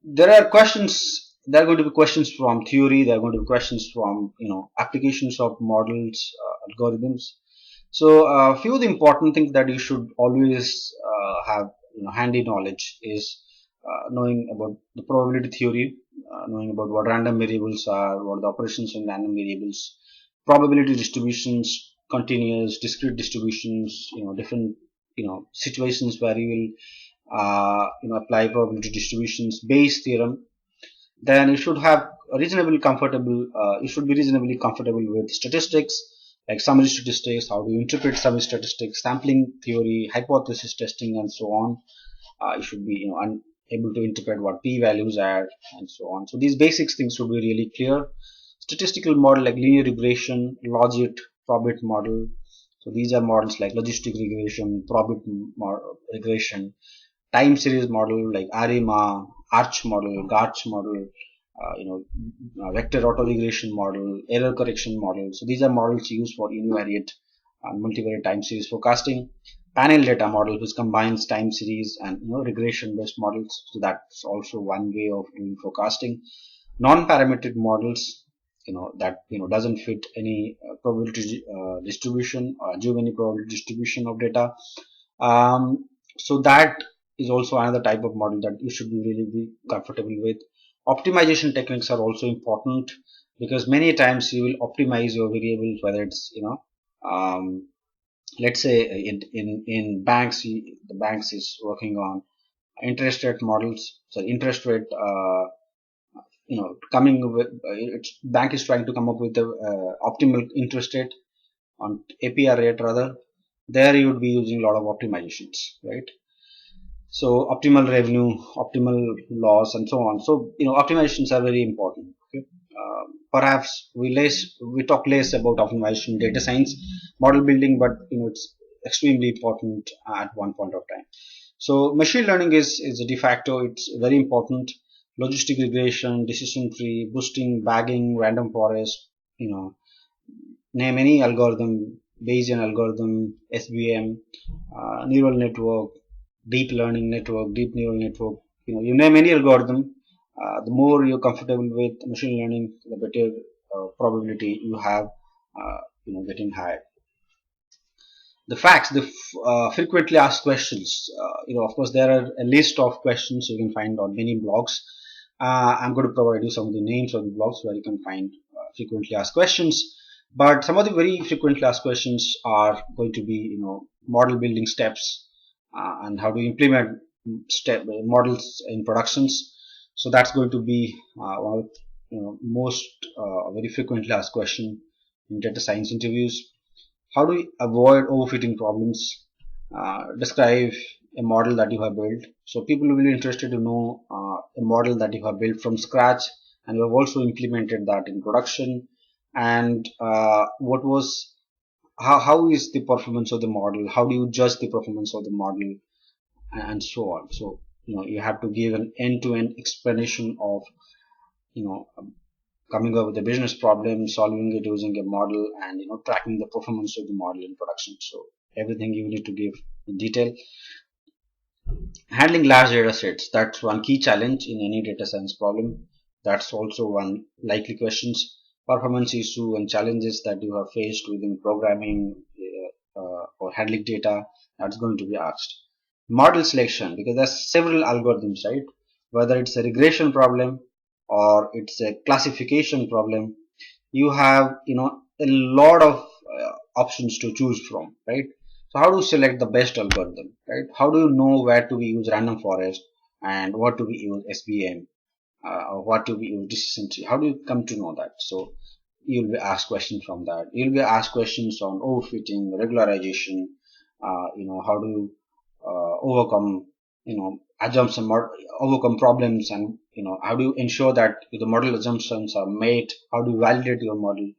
There are questions. There are going to be questions from theory. There are going to be questions from applications of models, algorithms. So a few of the important things that you should always have handy knowledge is knowing about the probability theory, knowing about what random variables are, what are the operations on random variables, probability distributions, continuous, discrete distributions, different situations where you will apply probability distributions Bayes theorem. Then you should have reasonably comfortable you should be reasonably comfortable with statistics like summary statistics, how do you interpret summary statistics, sampling theory, hypothesis testing, and so on. You should be able to interpret what p-values are and so on. So these basic things should be really clear. Statistical model like linear regression, logit, probit model. So these are models like logistic regression, probit regression, time series model like ARIMA, ARCH model, GARCH model, vector autoregression model, error correction model. So these are models used for univariate and multivariate time series forecasting. Panel data model, which combines time series and regression based models. So that's also one way of doing forecasting. Non-parametric models, that doesn't fit any probability distribution or give any probability distribution of data. So that is also another type of model that you should really be comfortable with. Optimization techniques are also important because many times you will optimize your variables, whether it's let's say in banks, the banks is working on interest rate models. So interest rate coming with bank is trying to come up with the optimal interest rate on APR rate rather. There you would be using a lot of optimizations, right? So optimal revenue, optimal loss, and so on. So optimizations are very important. Okay? Perhaps we talk less about optimization in data science, model building, but it's extremely important at one point of time. So machine learning is a de facto. It's very important. Logistic regression, decision tree, boosting, bagging, random forest. Name any algorithm, Bayesian algorithm, SVM, neural network, deep learning network, deep neural network. You name any algorithm. The more you're comfortable with machine learning, the better probability you have, getting hired. The facts, the frequently asked questions. Of course, there are a list of questions you can find on many blogs. I'm going to provide you some of the names of the blogs where you can find frequently asked questions. But some of the very frequently asked questions are going to be, model building steps and how to implement models in productions. So that's going to be one of most very frequently asked question in data science interviews. How do you avoid overfitting problems? Describe a model that you have built. So people will be interested to know a model that you have built from scratch, and you have also implemented that in production. And how is the performance of the model? How do you judge the performance of the model, and so on? So you have to give an end-to-end explanation of coming up with a business problem, solving it using a model, and tracking the performance of the model in production. So everything you need to give in detail. Handling large data sets, that's one key challenge in any data science problem. That's also one likely questions. Performance issue and challenges that you have faced within programming or handling data, that's going to be asked. Model selection, because there's several algorithms, right? Whether it's a regression problem or it's a classification problem, you have a lot of options to choose from, right? So how do you select the best algorithm, right? How do you know where to use random forest and what to use SVM or what to use decision tree? How do you come to know that? So you'll be asked questions from that. You'll be asked questions on overfitting, regularization. How do you overcome assumption, overcome problems, and how do you ensure that the model assumptions are made? How do you validate your model?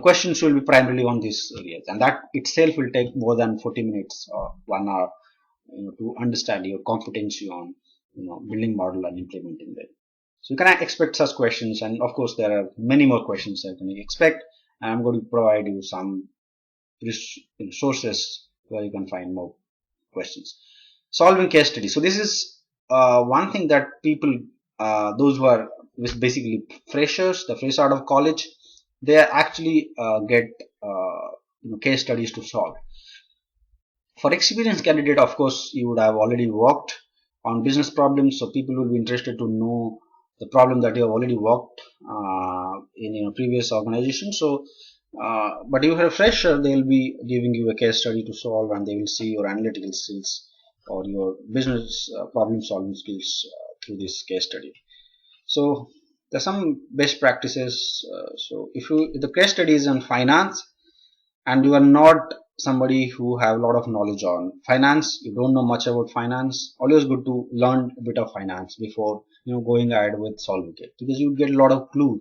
Questions will be primarily on these areas, and that itself will take more than 40 minutes or 1 hour to understand your competency on building model and implementing them. So you can expect such questions, and of course there are many more questions that you can expect, and I'm going to provide you some sources where you can find more questions. Solving case study. So this is one thing that people, those who are basically freshers, the fresh out of college, they actually get case studies to solve. For experienced candidate, of course, you would have already worked on business problems, so people will be interested to know the problem that you have already worked in your previous organization. So, but if you're a fresher, they will be giving you a case study to solve, and they will see your analytical skills or your business problem solving skills through this case study. So, there's some best practices. So, if the case study is on finance, and you are not somebody who have a lot of knowledge on finance, you don't know much about finance, always good to learn a bit of finance before going ahead with solving it, because you get a lot of clue,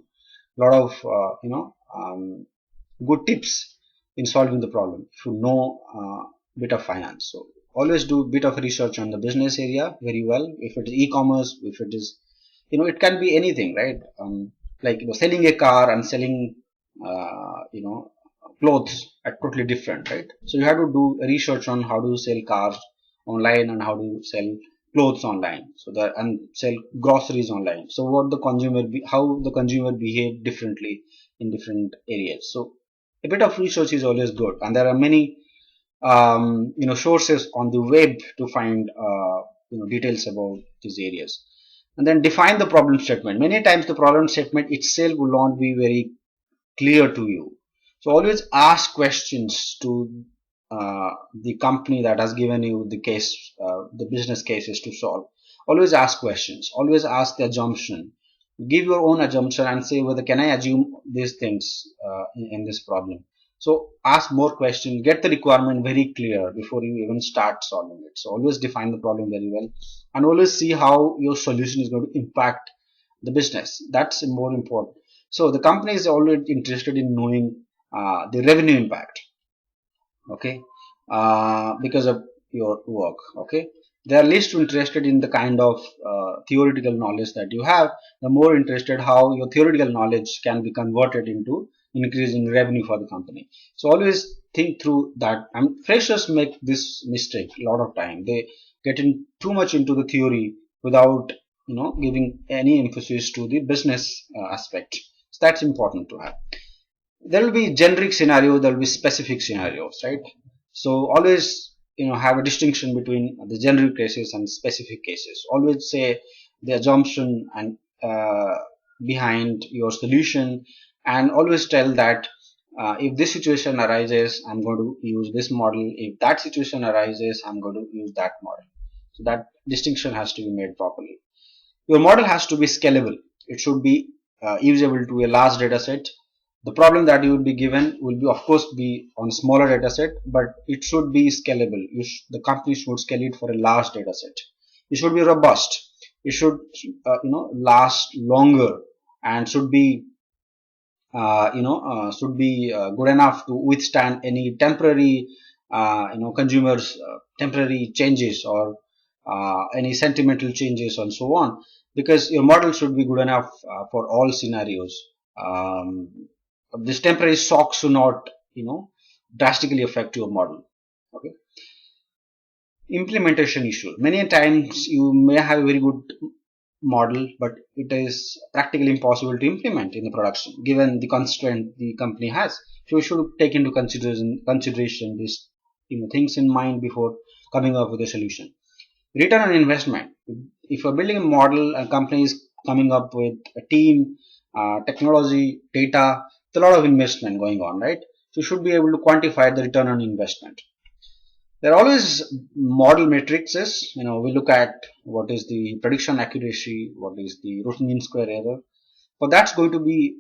a lot of good tips in solving the problem if you know a bit of finance. So always do a bit of research on the business area very well. If it is e-commerce, if it is it can be anything, right? Like selling a car and selling clothes are totally different, right? So you have to do research on how to sell cars online and how to sell clothes online, so that, and sell groceries online. So what the consumer how the consumer behave differently in different areas. So a bit of research is always good, and there are many sources on the web to find details about these areas. And then define the problem statement. Many times the problem statement itself will not be very clear to you. So always ask questions to the company that has given you the case, the business cases to solve. Always ask questions. Always ask the assumption. Give your own assumption and say whether can I assume these things in this problem. So ask more questions. Get the requirement very clear before you even start solving it. So always define the problem very well, and always see how your solution is going to impact the business. That's more important. So the company is always interested in knowing the revenue impact, okay, because of your work, okay. They are least interested in the kind of theoretical knowledge that you have. The more interested how your theoretical knowledge can be converted into increasing revenue for the company. So always think through that. And freshers make this mistake a lot of time. They get in too much into the theory without giving any emphasis to the business aspect. So that's important to have. There will be generic scenario, there will be specific scenarios, right? So always have a distinction between the generic cases and specific cases. Always say the assumption and behind your solution, and always tell that if this situation arises, I'm going to use this model. If that situation arises, I'm going to use that model. So that distinction has to be made properly. Your model has to be scalable. It should be usable to a large data set. The problem that you will be given will be, of course, be on smaller data set, but it should be scalable. The company should scale it for a large data set. It should be robust. It should last longer, and should be good enough to withstand any temporary consumers temporary changes, or any sentimental changes and so on, because your model should be good enough for all scenarios. This temporary shocks should not drastically affect your model, okay. Implementation issue. Many times you may have a very good model, but it is practically impossible to implement in the production given the constraint the company has. So you should take into consideration these things in mind before coming up with a solution. Return on investment. If you're building a model, a company is coming up with a team, technology, data, a lot of investment going on, right? So you should be able to quantify the return on investment. There are always model matrices. We look at what is the prediction accuracy, what is the root mean square error. But that's going to be,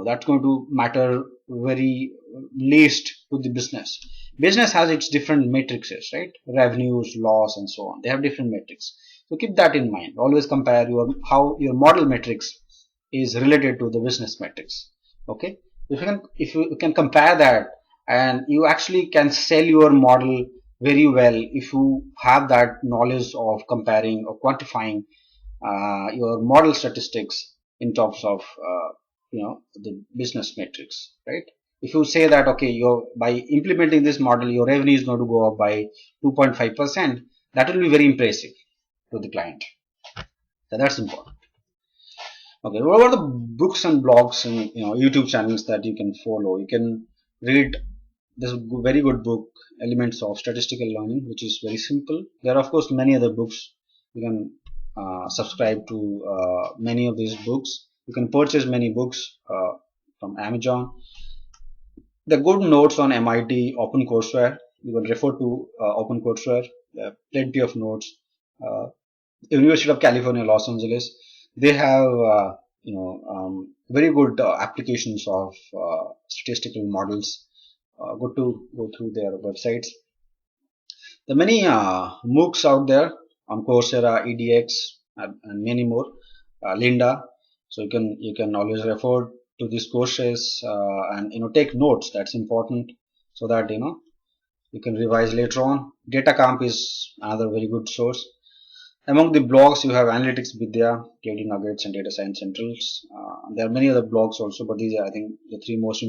that's going to matter very least to the business. Business has its different matrices, right? Revenues, loss, and so on. They have different metrics. So keep that in mind. Always compare how your model matrix is related to the business metrics. Okay, if you can compare that, and you actually can sell your model very well if you have that knowledge of comparing or quantifying your model statistics in terms of the business metrics, right? If you say that okay, by implementing this model your revenue is going to go up by 2.5%, that will be very impressive, to the client. So that's important. Okay, what are the books and blogs and YouTube channels that you can follow? You can read this very good book, Elements of Statistical Learning, which is very simple. There are of course many other books. You can subscribe to many of these books. You can purchase many books from Amazon. The good notes on MIT OpenCourseWare. You can refer to OpenCourseWare. There are plenty of notes. University of California, Los Angeles. They have very good applications of statistical models. Good to go through their websites. There are many MOOCs out there on Coursera, EDX, and many more. Linda. So you can always refer to these courses and take notes. That's important, so that you can revise later on. Datacamp is another very good source. Among the blogs, you have Analytics Vidya, KD Nuggets, and Data Science Centrals. There are many other blogs also, but these are, I think, the three most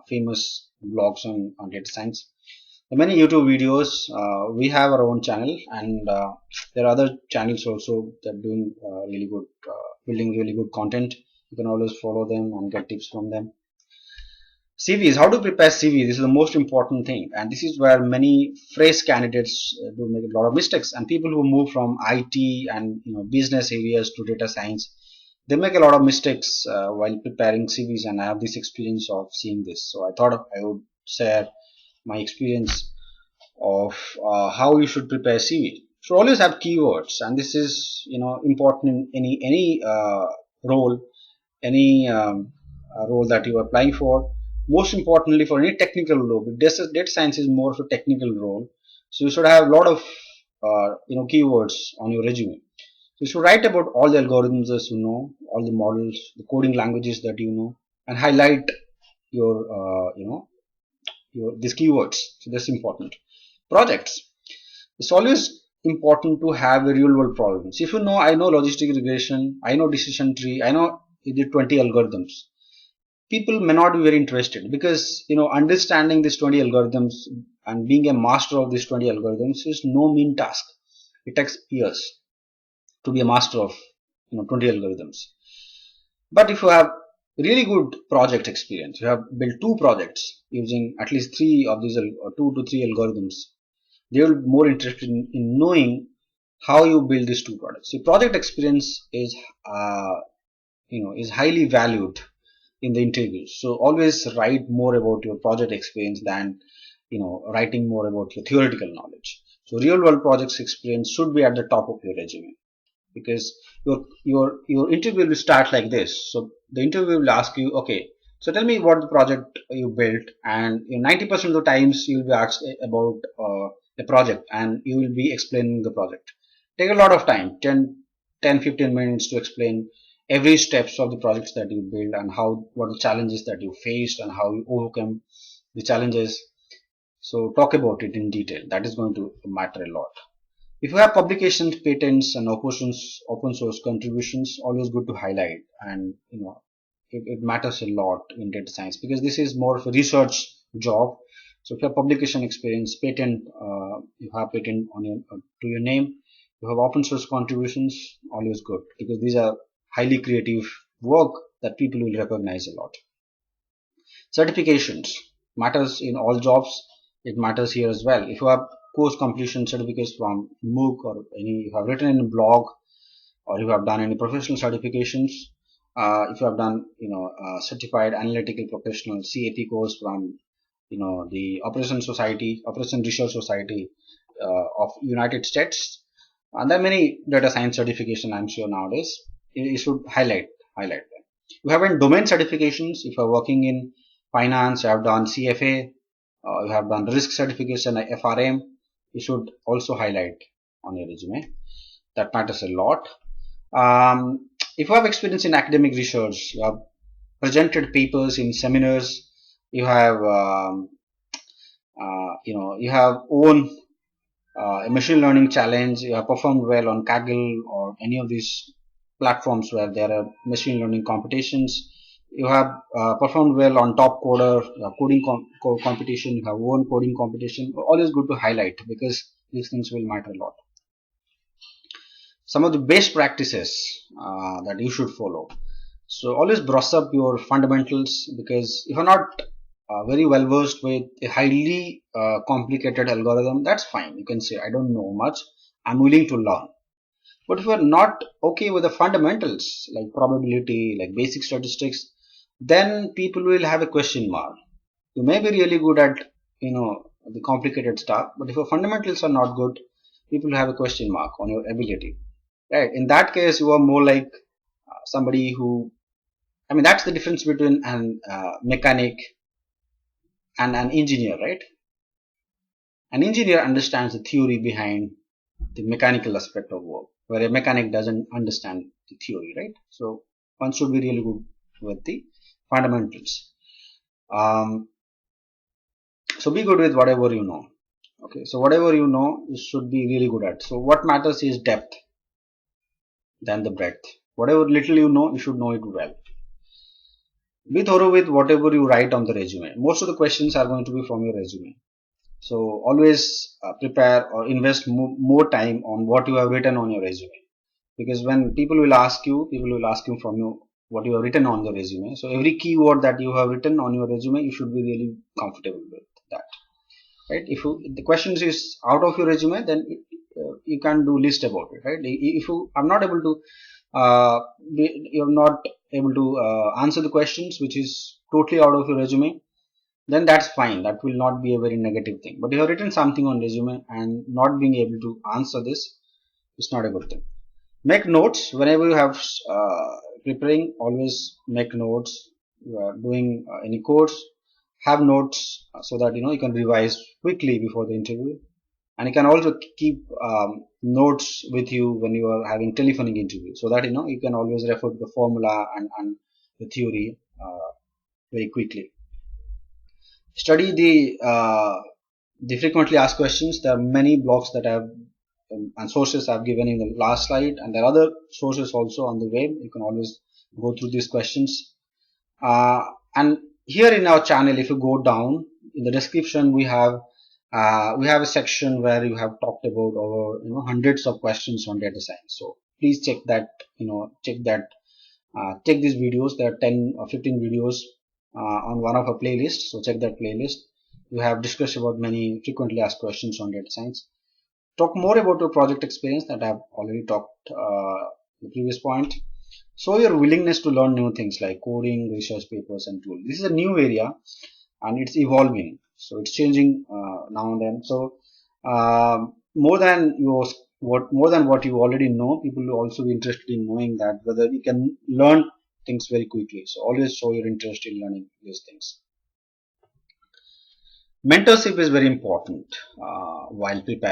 famous blogs on data science. There are many YouTube videos. We have our own channel, and there are other channels also that are doing really good, building really good content. You can always follow them and get tips from them. CVs, how to prepare CV? This is the most important thing, and this is where many fresh candidates do make a lot of mistakes, and people who move from IT and business areas to data science, they make a lot of mistakes while preparing CVs, and I have this experience of seeing this. So I thought I would share my experience of how you should prepare CV. So always have keywords, and this is important in any role, any role that you are applying for. Most importantly, for any technical role, data science is more of a technical role, so you should have a lot of keywords on your resume. So you should write about all the algorithms that you know, all the models, the coding languages that you know, and highlight your these keywords. So that's important. Projects. It's always important to have a real world problems. If I know logistic regression, I know decision tree, I know the 20 algorithms. People may not be very interested, because understanding these 20 algorithms and being a master of these 20 algorithms is no mean task. It takes years to be a master of 20 algorithms. But if you have really good project experience, you have built 2 projects using at least 3 of these, or 2 to 3 algorithms, they will be more interested in knowing how you build these 2 products. So project experience is is highly valued in the interviews. So always write more about your project experience than writing more about your theoretical knowledge. So real world projects experience should be at the top of your resume, because your interview will start like this. So the interview will ask you, okay, so tell me what the project you built, and 90% of the times you will be asked about a project, and you will be explaining the project. Take a lot of time, 10-15 minutes to explain every steps of the projects that you build, and what are the challenges that you faced and how you overcome the challenges. So talk about it in detail. That is going to matter a lot. If you have publications, patents, and open source contributions, always good to highlight, and it matters a lot in data science, because this is more of a research job. So if you have publication experience, patent, you have patent on to your name, you have open source contributions, always good, because these are highly creative work that people will recognize a lot. Certifications matters in all jobs. It matters here as well. If you have course completion certificates from MOOC, or you have written in a blog, or you have done any professional certifications, if you have done certified analytical professional CAP course from the Operation Research Society of United States, and there are many data science certification, I'm sure nowadays. You should highlight them. You have domain certifications. If you are working in finance, you have done CFA, you have done risk certification like FRM, you should also highlight on your resume. That matters a lot. If you have experience in academic research, you have presented papers in seminars, you have you have own a machine learning challenge, you have performed well on Kaggle or any of these platforms where there are machine learning competitions, you have performed well on top coder, coding competition, you have own coding competition. Always good to highlight, because these things will matter a lot. some of the best practices that you should follow. So always brush up your fundamentals, because if you're not very well versed with a highly complicated algorithm, that's fine. You can say, I don't know much, I'm willing to learn. But if you're not okay with the fundamentals like probability, like basic statistics, then people will have a question mark. You may be really good at, the complicated stuff, but if your fundamentals are not good, people have a question mark on your ability. Right? In that case, you are more like somebody who, I mean, that's the difference between an mechanic and an engineer, right? An engineer understands the theory behind the mechanical aspect of work, where a mechanic doesn't understand the theory, right? So one should be really good with the fundamentals. So be good with whatever you know. Okay, so whatever you know, you should be really good at. So what matters is depth than the breadth. Whatever little you know, you should know it well. Be thorough with whatever you write on the resume. Most of the questions are going to be from your resume. So always prepare or invest more time on what you have written on your resume. Because when people will ask you from you what you have written on the resume. So every keyword that you have written on your resume, you should be really comfortable with that. Right? If the questions is out of your resume, then you can do list about it. Right? If you are not able to you're not able to answer the questions which is totally out of your resume, then that's fine. That will not be a very negative thing. But if you have written something on resume and not being able to answer this, it's not a good thing. Make notes whenever you have preparing. Always make notes. You are doing any course, have notes so that you can revise quickly before the interview. And you can also keep notes with you when you are having telephonic interview, so that you can always refer to the formula and the theory very quickly. Study the frequently asked questions. There are many blogs that I have and sources I've given in the last slide, and there are other sources also on the web. You can always go through these questions. And here in our channel, if you go down in the description, we have a section where you have talked about over hundreds of questions on data science. So please check that. Check these videos. There are 10 or 15 videos on one of our playlists. So check that playlist. We have discussed about many frequently asked questions on data science. Talk more about your project experience that I've already talked the previous point. Show your willingness to learn new things like coding, research papers, and tools. This is a new area and it's evolving. So it's changing now and then. So more than what you already know, people will also be interested in knowing that whether you can learn things very quickly. So always show your interest in learning these things. Mentorship is very important while preparing.